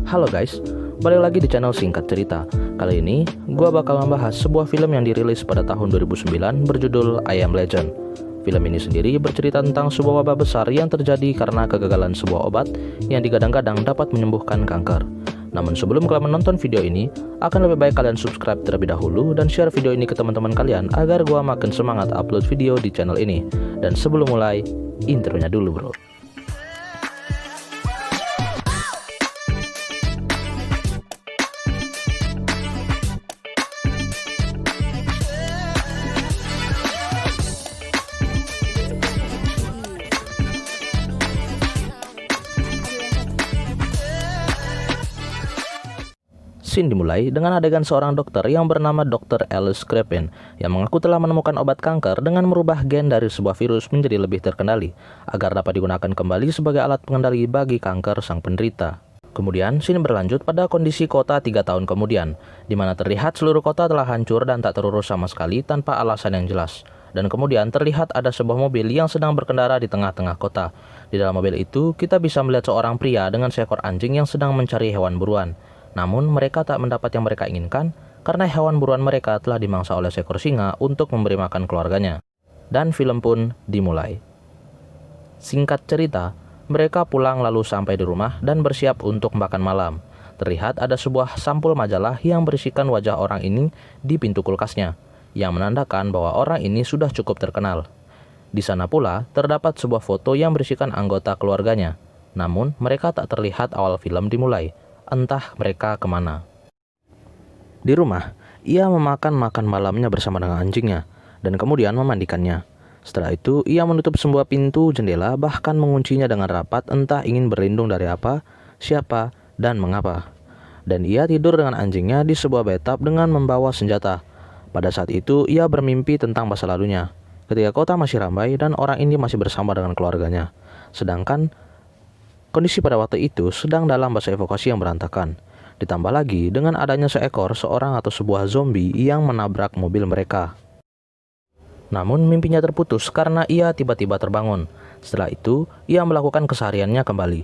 Halo guys, balik lagi di channel Singkat Cerita. Kali ini, gua bakal membahas sebuah film yang dirilis pada tahun 2009 berjudul I Am Legend. Film ini sendiri bercerita tentang sebuah wabah besar yang terjadi karena kegagalan sebuah obat yang digadang-gadang dapat menyembuhkan kanker. Namun sebelum kalian menonton video ini, akan lebih baik kalian subscribe terlebih dahulu dan share video ini ke teman-teman kalian agar gua makin semangat upload video di channel ini. Dan sebelum mulai, intronya dulu bro. Scene dimulai dengan adegan seorang dokter yang bernama Dr. Alice Crepin yang mengaku telah menemukan obat kanker dengan merubah gen dari sebuah virus menjadi lebih terkendali agar dapat digunakan kembali sebagai alat pengendali bagi kanker sang penderita. Kemudian scene berlanjut pada kondisi kota 3 tahun kemudian, di mana terlihat seluruh kota telah hancur dan tak terurus sama sekali tanpa alasan yang jelas. Dan kemudian terlihat ada sebuah mobil yang sedang berkendara di tengah-tengah kota. Di dalam mobil itu kita bisa melihat seorang pria dengan seekor anjing yang sedang mencari hewan buruan. Namun mereka tak mendapat yang mereka inginkan karena hewan buruan mereka telah dimangsa oleh seekor singa untuk memberi makan keluarganya. Dan film pun dimulai. Singkat cerita, mereka pulang lalu sampai di rumah dan bersiap untuk makan malam. Terlihat ada sebuah sampul majalah yang berisikan wajah orang ini di pintu kulkasnya, yang menandakan bahwa orang ini sudah cukup terkenal. Di sana pula terdapat sebuah foto yang berisikan anggota keluarganya. Namun mereka tak terlihat awal film dimulai. Entah mereka kemana. Di rumah, ia memakan makan malamnya bersama dengan anjingnya dan kemudian memandikannya. Setelah itu, ia menutup semua pintu, jendela, bahkan menguncinya dengan rapat entah ingin berlindung dari apa, siapa, dan mengapa. Dan ia tidur dengan anjingnya di sebuah bathtub dengan membawa senjata. Pada saat itu, ia bermimpi tentang masa lalunya, ketika kota masih ramai dan orang ini masih bersama dengan keluarganya. Sedangkan kondisi pada waktu itu sedang dalam masa evakuasi yang berantakan. Ditambah lagi dengan adanya seorang atau sebuah zombie yang menabrak mobil mereka. Namun mimpinya terputus karena ia tiba-tiba terbangun. Setelah itu, ia melakukan kesehariannya kembali.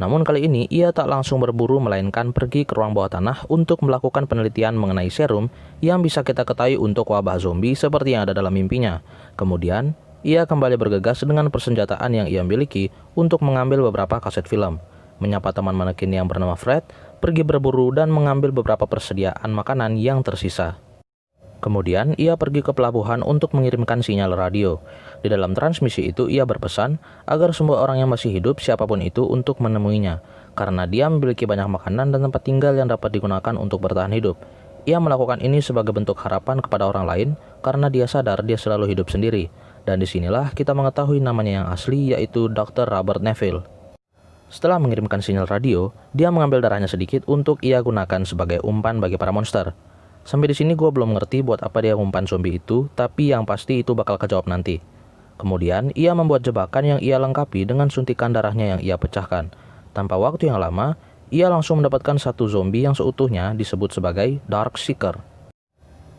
Namun kali ini ia tak langsung berburu melainkan pergi ke ruang bawah tanah untuk melakukan penelitian mengenai serum yang bisa kita ketahui untuk wabah zombie seperti yang ada dalam mimpinya. Kemudian ia kembali bergegas dengan persenjataan yang ia miliki untuk mengambil beberapa kaset film, menyapa teman manekin yang bernama Fred, pergi berburu dan mengambil beberapa persediaan makanan yang tersisa. Kemudian ia pergi ke pelabuhan untuk mengirimkan sinyal radio. Di dalam transmisi itu ia berpesan agar semua orang yang masih hidup siapapun itu untuk menemuinya, karena dia memiliki banyak makanan dan tempat tinggal yang dapat digunakan untuk bertahan hidup. Ia melakukan ini sebagai bentuk harapan kepada orang lain karena dia sadar dia selalu hidup sendiri. Dan disinilah kita mengetahui namanya yang asli, yaitu Dr. Robert Neville. Setelah mengirimkan sinyal radio, dia mengambil darahnya sedikit untuk ia gunakan sebagai umpan bagi para monster. Sampai di sini gue belum ngerti buat apa dia umpan zombie itu, tapi yang pasti itu bakal kejawab nanti. Kemudian ia membuat jebakan yang ia lengkapi dengan suntikan darahnya yang ia pecahkan. Tanpa waktu yang lama, ia langsung mendapatkan satu zombie yang seutuhnya disebut sebagai Dark Seeker.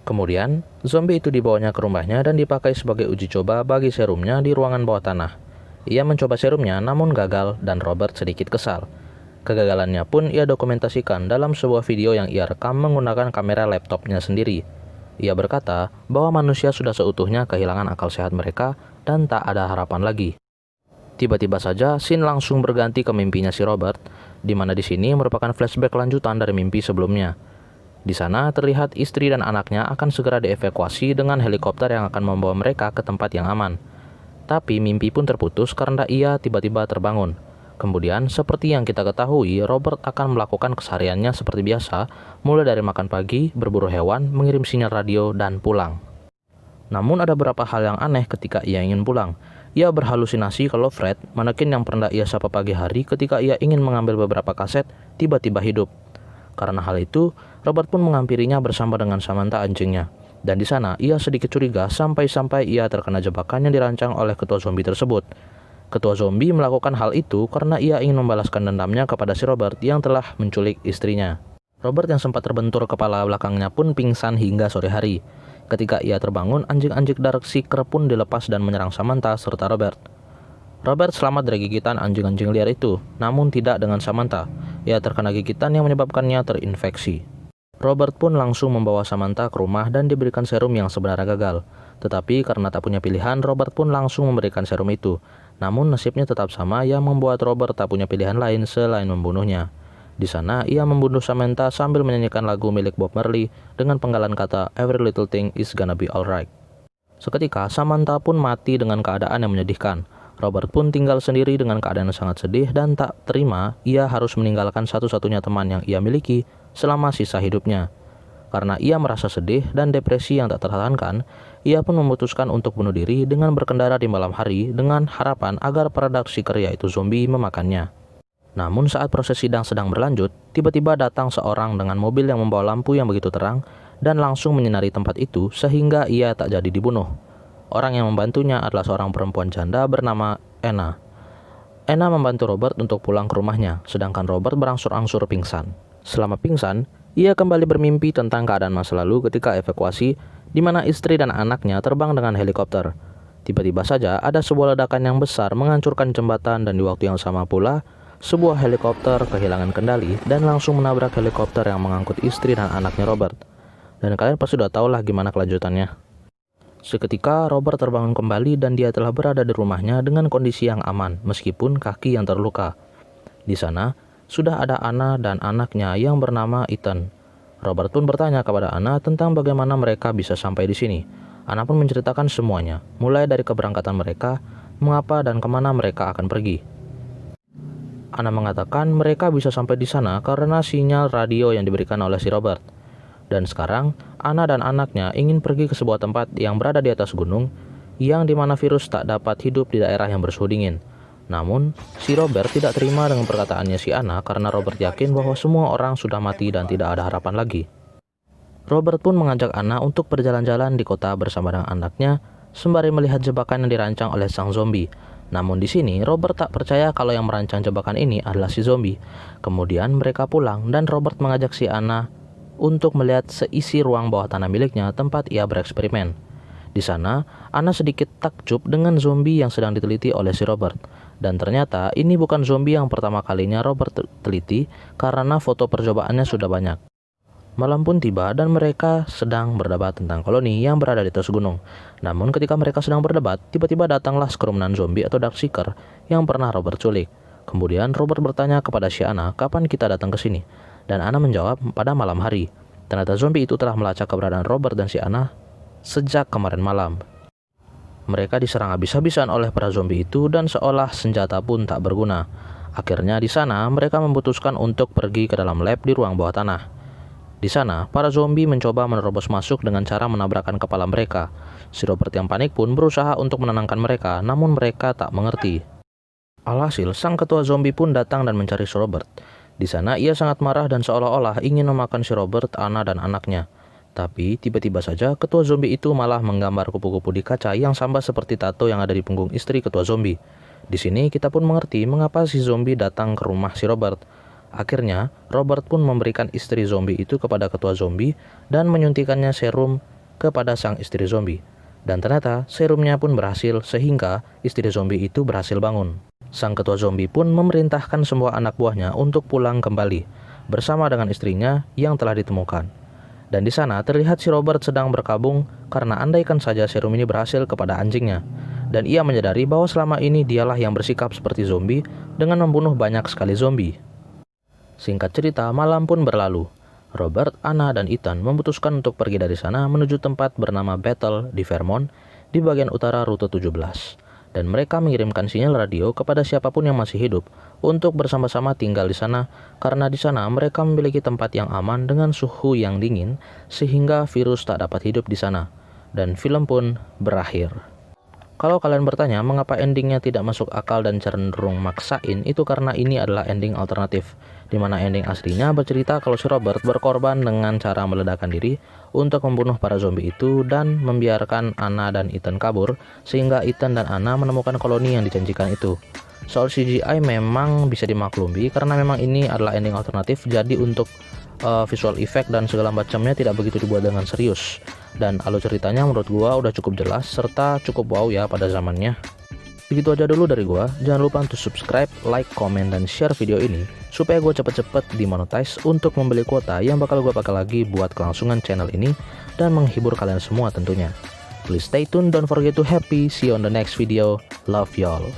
Kemudian, zombie itu dibawanya ke rumahnya dan dipakai sebagai uji coba bagi serumnya di ruangan bawah tanah. Ia mencoba serumnya namun gagal dan Robert sedikit kesal. Kegagalannya pun ia dokumentasikan dalam sebuah video yang ia rekam menggunakan kamera laptopnya sendiri. Ia berkata bahwa manusia sudah seutuhnya kehilangan akal sehat mereka dan tak ada harapan lagi. Tiba-tiba saja, scene langsung berganti ke mimpinya si Robert, di mana di sini merupakan flashback lanjutan dari mimpi sebelumnya. Di sana terlihat istri dan anaknya akan segera dievakuasi dengan helikopter yang akan membawa mereka ke tempat yang aman. Tapi mimpi pun terputus karena ia tiba-tiba terbangun. Kemudian seperti yang kita ketahui, Robert akan melakukan kesehariannya seperti biasa, mulai dari makan pagi, berburu hewan, mengirim sinyal radio, dan pulang. Namun ada beberapa hal yang aneh ketika ia ingin pulang. Ia berhalusinasi kalau Fred, manekin yang pernah ia sapa pagi hari ketika ia ingin mengambil beberapa kaset, tiba-tiba hidup. Karena hal itu, Robert pun menghampirinya bersama dengan Samantha anjingnya. Dan di sana ia sedikit curiga sampai-sampai ia terkena jebakan yang dirancang oleh ketua zombie tersebut. Ketua zombie melakukan hal itu karena ia ingin membalaskan dendamnya kepada si Robert yang telah menculik istrinya. Robert yang sempat terbentur kepala belakangnya pun pingsan hingga sore hari. Ketika ia terbangun, anjing-anjing Dark Seeker pun dilepas dan menyerang Samantha serta Robert. Robert selamat dari gigitan anjing-anjing liar itu, namun tidak dengan Samantha. Ia terkena gigitan yang menyebabkannya terinfeksi. Robert pun langsung membawa Samantha ke rumah dan diberikan serum yang sebenarnya gagal. Tetapi karena tak punya pilihan, Robert pun langsung memberikan serum itu. Namun nasibnya tetap sama yang membuat Robert tak punya pilihan lain selain membunuhnya. Di sana, ia membunuh Samantha sambil menyanyikan lagu milik Bob Marley dengan penggalan kata "Every little thing is gonna be alright". Seketika, Samantha pun mati dengan keadaan yang menyedihkan. Robert pun tinggal sendiri dengan keadaan yang sangat sedih dan tak terima ia harus meninggalkan satu-satunya teman yang ia miliki selama sisa hidupnya. Karena ia merasa sedih dan depresi yang tak tertahankan, ia pun memutuskan untuk bunuh diri dengan berkendara di malam hari dengan harapan agar para seeker yaitu zombie memakannya. Namun saat proses sidang sedang berlanjut, tiba-tiba datang seorang dengan mobil yang membawa lampu yang begitu terang dan langsung menyinari tempat itu sehingga ia tak jadi dibunuh. Orang yang membantunya adalah seorang perempuan janda bernama Anna. Anna membantu Robert untuk pulang ke rumahnya, sedangkan Robert berangsur-angsur pingsan. Selama pingsan, ia kembali bermimpi tentang keadaan masa lalu ketika evakuasi, di mana istri dan anaknya terbang dengan helikopter. Tiba-tiba saja ada sebuah ledakan yang besar menghancurkan jembatan dan di waktu yang sama pula, sebuah helikopter kehilangan kendali dan langsung menabrak helikopter yang mengangkut istri dan anaknya Robert. Dan kalian pasti sudah tahu lah gimana kelanjutannya. Seketika Robert terbangun kembali dan dia telah berada di rumahnya dengan kondisi yang aman meskipun kaki yang terluka. Di sana sudah ada Anna dan anaknya yang bernama Ethan. Robert pun bertanya kepada Anna tentang bagaimana mereka bisa sampai di sini. Anna pun menceritakan semuanya, mulai dari keberangkatan mereka, mengapa dan kemana mereka akan pergi. Anna mengatakan mereka bisa sampai di sana karena sinyal radio yang diberikan oleh si Robert. Dan sekarang, Anna dan anaknya ingin pergi ke sebuah tempat yang berada di atas gunung, yang dimana virus tak dapat hidup di daerah yang bersuhu dingin. Namun, si Robert tidak terima dengan perkataannya si Anna karena Robert yakin bahwa semua orang sudah mati dan tidak ada harapan lagi. Robert pun mengajak Anna untuk berjalan-jalan di kota bersama dengan anaknya, sembari melihat jebakan yang dirancang oleh sang zombie. Namun di sini, Robert tak percaya kalau yang merancang jebakan ini adalah si zombie. Kemudian mereka pulang dan Robert mengajak si Anna untuk melihat seisi ruang bawah tanah miliknya tempat ia bereksperimen. Di sana, Anna sedikit takjub dengan zombie yang sedang diteliti oleh si Robert. Dan ternyata ini bukan zombie yang pertama kalinya Robert teliti karena foto percobaannya sudah banyak. Malam pun tiba dan mereka sedang berdebat tentang koloni yang berada di atas gunung. Namun ketika mereka sedang berdebat, tiba-tiba datanglah sekerumunan zombie atau Darkseeker yang pernah Robert culik. Kemudian Robert bertanya kepada si Anna, kapan kita datang ke sini? Dan Anna menjawab pada malam hari. Ternyata zombie itu telah melacak keberadaan Robert dan si Anna sejak kemarin malam. Mereka diserang habis-habisan oleh para zombie itu dan seolah senjata pun tak berguna. Akhirnya di sana mereka memutuskan untuk pergi ke dalam lab di ruang bawah tanah. Di sana, para zombie mencoba menerobos masuk dengan cara menabrakkan kepala mereka. Si Robert yang panik pun berusaha untuk menenangkan mereka, namun mereka tak mengerti. Alhasil, sang ketua zombie pun datang dan mencari si Robert. Di sana ia sangat marah dan seolah-olah ingin memakan si Robert, Anna, dan anaknya. Tapi tiba-tiba saja ketua zombie itu malah menggambar kupu-kupu di kaca yang sama seperti tato yang ada di punggung istri ketua zombie. Di sini kita pun mengerti mengapa si zombie datang ke rumah si Robert. Akhirnya, Robert pun memberikan istri zombie itu kepada ketua zombie dan menyuntikannya serum kepada sang istri zombie. Dan ternyata serumnya pun berhasil sehingga istri zombie itu berhasil bangun. Sang ketua zombie pun memerintahkan semua anak buahnya untuk pulang kembali bersama dengan istrinya yang telah ditemukan. Dan di sana terlihat si Robert sedang berkabung karena andaikan saja serum ini berhasil kepada anjingnya. Dan ia menyadari bahwa selama ini dialah yang bersikap seperti zombie dengan membunuh banyak sekali zombie. Singkat cerita, malam pun berlalu. Robert, Anna, dan Ethan memutuskan untuk pergi dari sana menuju tempat bernama Bethel di Vermont di bagian utara rute 17. Dan mereka mengirimkan sinyal radio kepada siapapun yang masih hidup untuk bersama-sama tinggal di sana karena di sana mereka memiliki tempat yang aman dengan suhu yang dingin sehingga virus tak dapat hidup di sana. Dan film pun berakhir. Kalau kalian bertanya mengapa endingnya tidak masuk akal dan cenderung maksain, itu karena ini adalah ending alternatif, di mana ending aslinya bercerita kalau si Robert berkorban dengan cara meledakkan diri untuk membunuh para zombie itu dan membiarkan Anna dan Ethan kabur, sehingga Ethan dan Anna menemukan koloni yang dijanjikan itu. Soal CGI memang bisa dimaklumi karena memang ini adalah ending alternatif, jadi untuk visual effect dan segala macamnya tidak begitu dibuat dengan serius. Dan alur ceritanya menurut gua udah cukup jelas serta cukup wow ya pada zamannya. Segitu aja dulu dari gua. Jangan lupa untuk subscribe, like, komen, dan share video ini supaya gue cepet-cepet dimonetize untuk membeli kuota yang bakal gue pakai lagi buat kelangsungan channel ini dan menghibur kalian semua tentunya. Please stay tuned, don't forget to happy, see you on the next video, love y'all.